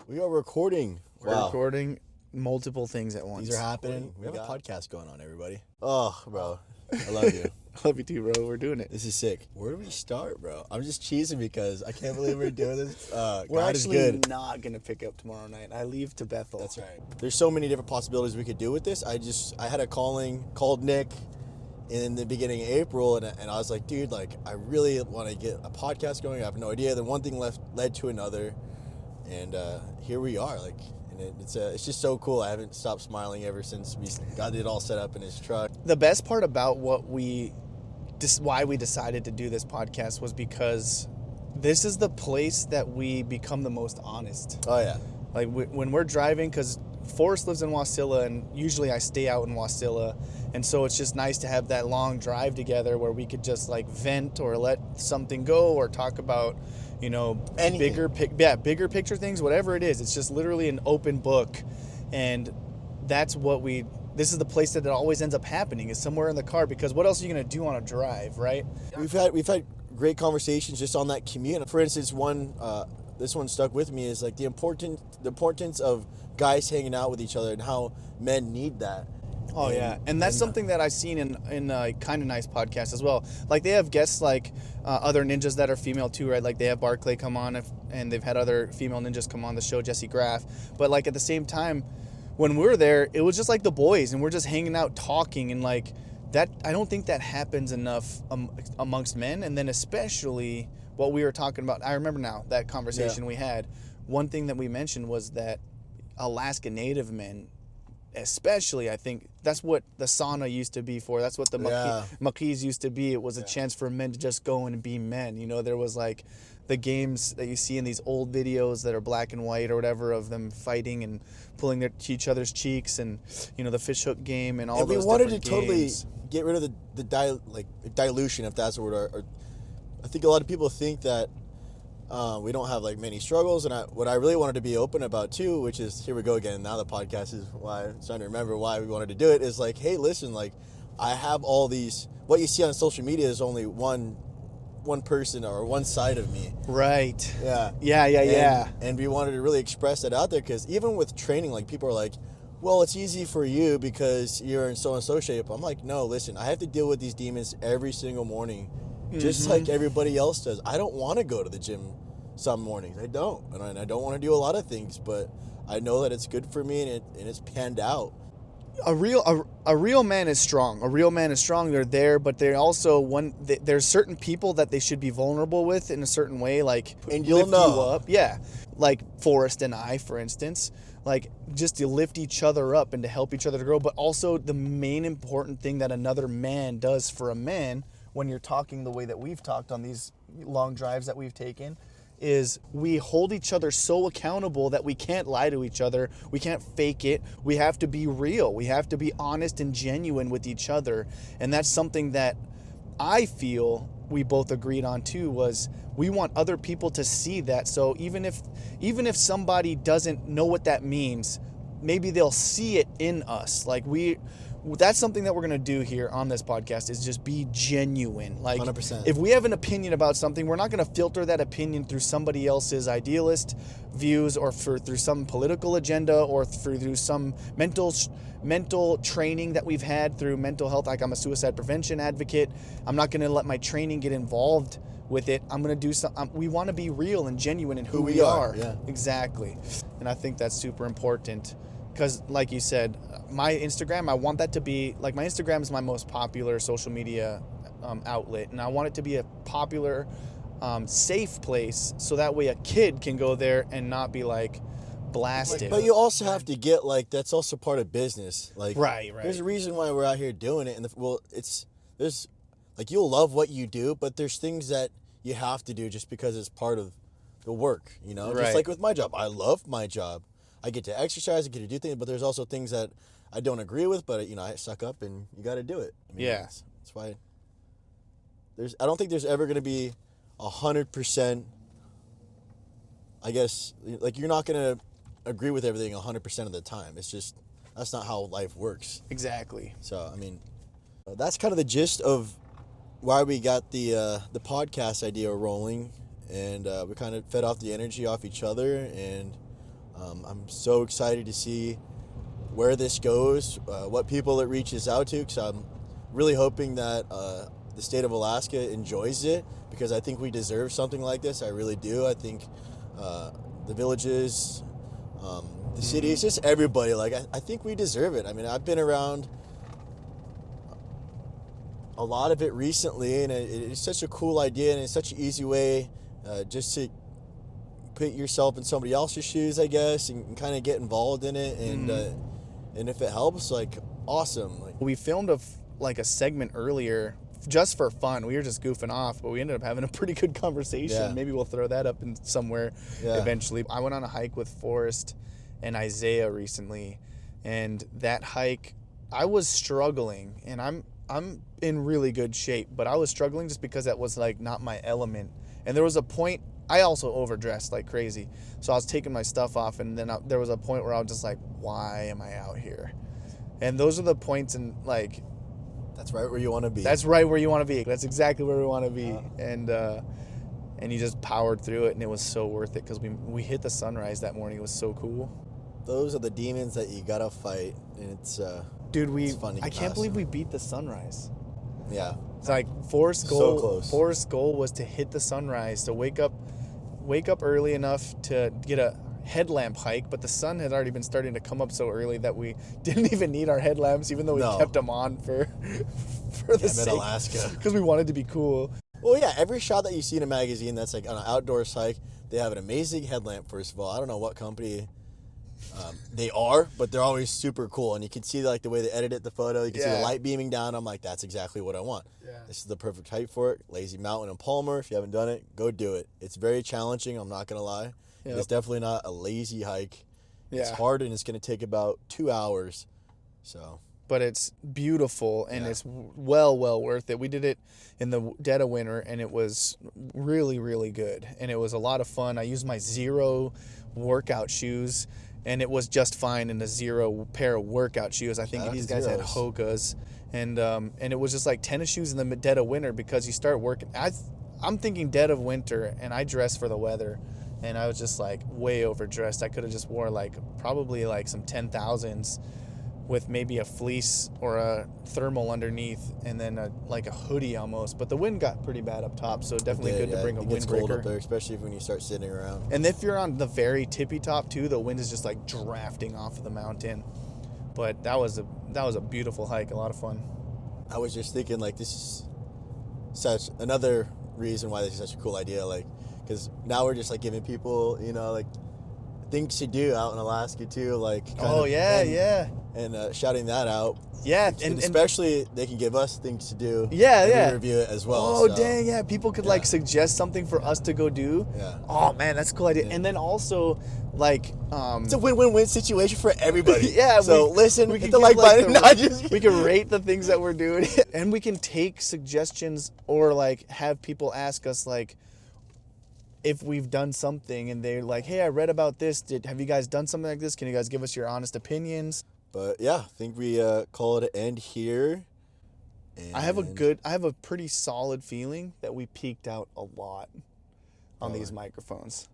We are recording. We're recording multiple things at once. These are happening. We have a podcast going on, everybody. Oh, bro. I love you. I love you too, bro. We're doing it. This is sick. Where do we start, bro? I'm just cheesing because I can't believe we're doing this. We're God actually is good. not going to pick up tomorrow night. I leave to Bethel. That's right. There's so many different possibilities we could do with this. I had a called Nick in the beginning of April, and I was like, dude, like, I really want to get a podcast going. I have no idea. Then one thing led to another, and here we are. Like, and it's just so cool. I haven't stopped smiling ever since we got it all set up in his truck. The best part about why we decided to do this podcast was because this is the place that we become the most honest. Oh yeah. Like when we're driving, because Forrest lives in Wasilla, and usually I stay out in Wasilla, and so it's just nice to have that long drive together where we could just like vent or let something go or talk about, you know, anything. bigger picture things, whatever it is. It's just literally an open book, and that's what this is the place that it always ends up happening, is somewhere in the car, because what else are you going to do on a drive, right? We've had great conversations just on that commute. For instance, this one stuck with me is like the importance of guys hanging out with each other and how men need that. Oh, yeah. And that's something that I've seen in Kind of Nice podcast as well. Like, they have guests like other ninjas that are female too, right? Like, they have Barclay come on, and they've had other female ninjas come on the show, Jesse Graff. But, like, at the same time, when we were there, it was just like the boys, and we're just hanging out talking, and, like, that, I don't think that happens enough amongst men. And then especially what we were talking about, I remember now, that conversation we had. One thing that we mentioned was that Alaska Native men, especially, I think that's what the sauna used to be for. That's what the Maquis used to be. It was a chance for men to just go and be men. You know, there was like the games that you see in these old videos that are black and white or whatever, of them fighting and pulling each other's cheeks, and, you know, the fishhook game and all those different games. We wanted to totally get rid of the dilution, if that's the word. Or I think a lot of people think that we don't have like many struggles, and what I really wanted to be open about too, which is, here we go again. Now the podcast is why I'm starting to remember why we wanted to do it, is like, hey, listen, like, I have all these. What you see on social media is only one person or one side of me. Right. Yeah. And we wanted to really express that out there, because even with training, like, people are like, well, it's easy for you because you're in so-and-so shape. I'm like, no, listen, I have to deal with these demons every single morning, just like everybody else does. I don't want to go to the gym some mornings. I don't. And I don't want to do a lot of things, but I know that it's good for me, and it's panned out. A real man is strong. A real man is strong. They're there, but they're also there's certain people that they should be vulnerable with in a certain way, like, and you'll lift know. You up. Yeah, like Forrest and I, for instance, like, just to lift each other up and to help each other to grow. But also, the main important thing that another man does for a man, when you're talking the way that we've talked on these long drives that we've taken, is we hold each other so accountable that we can't lie to each other. We can't fake it. We have to be real. We have to be honest and genuine with each other. And that's something that I feel we both agreed on too, was we want other people to see that. So even if somebody doesn't know what that means, maybe they'll see it in us. Like, that's something that we're going to do here on this podcast, is just be genuine. Like, 100%. If we have an opinion about something, we're not going to filter that opinion through somebody else's idealist views, or through some political agenda, or through some mental training that we've had through mental health. Like, I'm a suicide prevention advocate. I'm not going to let my training get involved with it. I'm going to do something. We want to be real and genuine in who we are. Yeah. Exactly. And I think that's super important. Because, like you said, my Instagram, I want that to be, like, my Instagram is my most popular social media outlet. And I want it to be a popular, safe place, so that way a kid can go there and not be, like, blasted. But you also have to get, like, that's also part of business. Like, right. There's a reason why we're out here doing it. And, there's, like, you'll love what you do, but there's things that you have to do just because it's part of the work, you know? Right. Just like with my job. I love my job. I get to exercise, I get to do things, but there's also things that I don't agree with, but, you know, I suck up and you got to do it. I mean, that's why I don't think there's ever going to be 100%, I guess, like, you're not going to agree with everything 100% of the time. It's just, that's not how life works. Exactly. So, I mean, that's kind of the gist of why we got the podcast idea rolling, and we kind of fed off the energy off each other, and I'm so excited to see where this goes, what people it reaches out to, because I'm really hoping that the state of Alaska enjoys it, because I think we deserve something like this. I really do. I think the villages, the cities, just everybody, like I think we deserve it. I mean, I've been around a lot of it recently, and it's such a cool idea, and it's such an easy way just to put yourself in somebody else's shoes, I guess, and kind of get involved in it, and if it helps, like, awesome. Like, we filmed a segment earlier just for fun. We were just goofing off, but we ended up having a pretty good conversation. Yeah. Maybe we'll throw that up in somewhere eventually. I went on a hike with Forrest and Isaiah recently, and that hike, I was struggling, and I'm in really good shape, but I was struggling just because that was like not my element. And there was a point, I also overdressed like crazy, so I was taking my stuff off, and then there was a point where I was just like, why am I out here? And those are the points in, like, that's right where you want to be. that's right where you want to be. That's exactly where we want to be. And you just powered through it, and it was so worth it, because we hit the sunrise that morning. It was so cool. Those are the demons that you gotta fight, and it's Dude, it's fun to I get can't past believe them. we beat the sunrise. Yeah. It's like Forrest's So goal. close. Forrest's goal was to hit the sunrise, to wake up early enough to get a headlamp hike, but the sun had already been starting to come up so early that we didn't even need our headlamps, even though we No. kept them on for the Damn it, sake, Alaska. because we wanted to be cool. Well, yeah, every shot that you see in a magazine that's like on an outdoors hike, they have an amazing headlamp, first of all. I don't know what company they are, but they're always super cool. And you can see like the way they edited the photo. You can see the Yeah. light beaming down. I'm like, that's exactly what I want. Yeah. This is the perfect height for it. Lazy Mountain in Palmer. If you haven't done it, go do it. It's very challenging. I'm not going to lie. Yep. It's definitely not a lazy hike. It's Yeah. hard, and it's going to take about 2 hours. So But it's beautiful, and Yeah. it's well worth it. We did it in the dead of winter, and it was really, really good. And it was a lot of fun. I used my Zero workout shoes, and it was just fine in the Zero pair of workout shoes. I think Shout out these to guys had Zeros. Hokas, and it was just like tennis shoes in the dead of winter, because you start working. I'm thinking dead of winter, and I dress for the weather, and I was just like way overdressed. I could have just wore like probably like some 10,000s with maybe a fleece or a thermal underneath, and then a hoodie almost. But the wind got pretty bad up top, so definitely good to bring a it gets cold up windbreaker. there, especially when you start sitting around. And if you're on the very tippy top too, the wind is just like drafting off of the mountain. But that was a beautiful hike, a lot of fun. I was just thinking, like, this is such another reason why this is such a cool idea, like, because now we're just like giving people, you know, like, things to do out in Alaska too, like. And shouting that out. Yeah, And especially they can give us things to do. Yeah, and we yeah. review it as well. Oh, so. dang, yeah. People could Yeah. suggest something for us to go do. Yeah. Oh man, that's a cool idea. Yeah. And then also It's a win-win-win situation for everybody. Yeah, So listen, we hit can the give, like button. Not just we can rate the things that we're doing, and we can take suggestions, or have people ask us if we've done something, and they're like, "Hey, I read about this. Have you guys done something like this? Can you guys give us your honest opinions?" But yeah, I think we call it an end here. And I have a pretty solid feeling that we peaked out a lot on these microphones.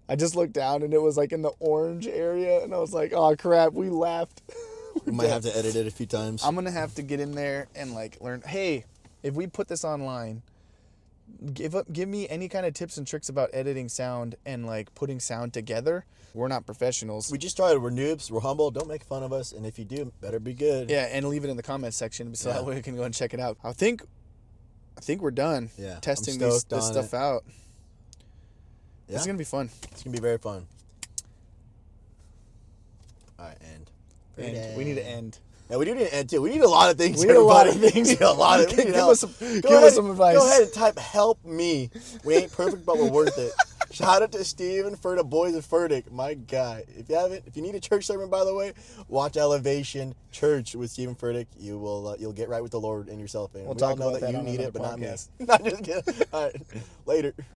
I just looked down, and it was like in the orange area, and I was like, "Oh crap, we laughed." We might have to edit it a few times. I'm gonna have to get in there and learn. Hey, if we put this online, give me any kind of tips and tricks about editing sound and putting sound together. We're not professionals. We just started. We're noobs. We're humble. Don't make fun of us. And if you do, better be good. Yeah, and leave it in the comments section so Yeah. that way we can go and check it out. I think we're done. Yeah, I'm testing stoked this on stuff it. out. Yeah. This is gonna be fun. It's gonna be very fun. All right, end. And we need to end. Yeah, we do need to end too. We need a lot of things. We need a lot everybody. of things. We need a lot of. we need Give help. us some- Go give ahead- us some advice. Go ahead and type "help me." We ain't perfect, but we're worth it. Shout out to Steven for the boys of Furtick, my guy. If you need a church sermon, by the way, watch Elevation Church with Steven Furtick. You will, you'll get right with the Lord and yourself. And We'll we talk all know about that that you on need another it, but not me. podcast. Not just kidding. All right, later.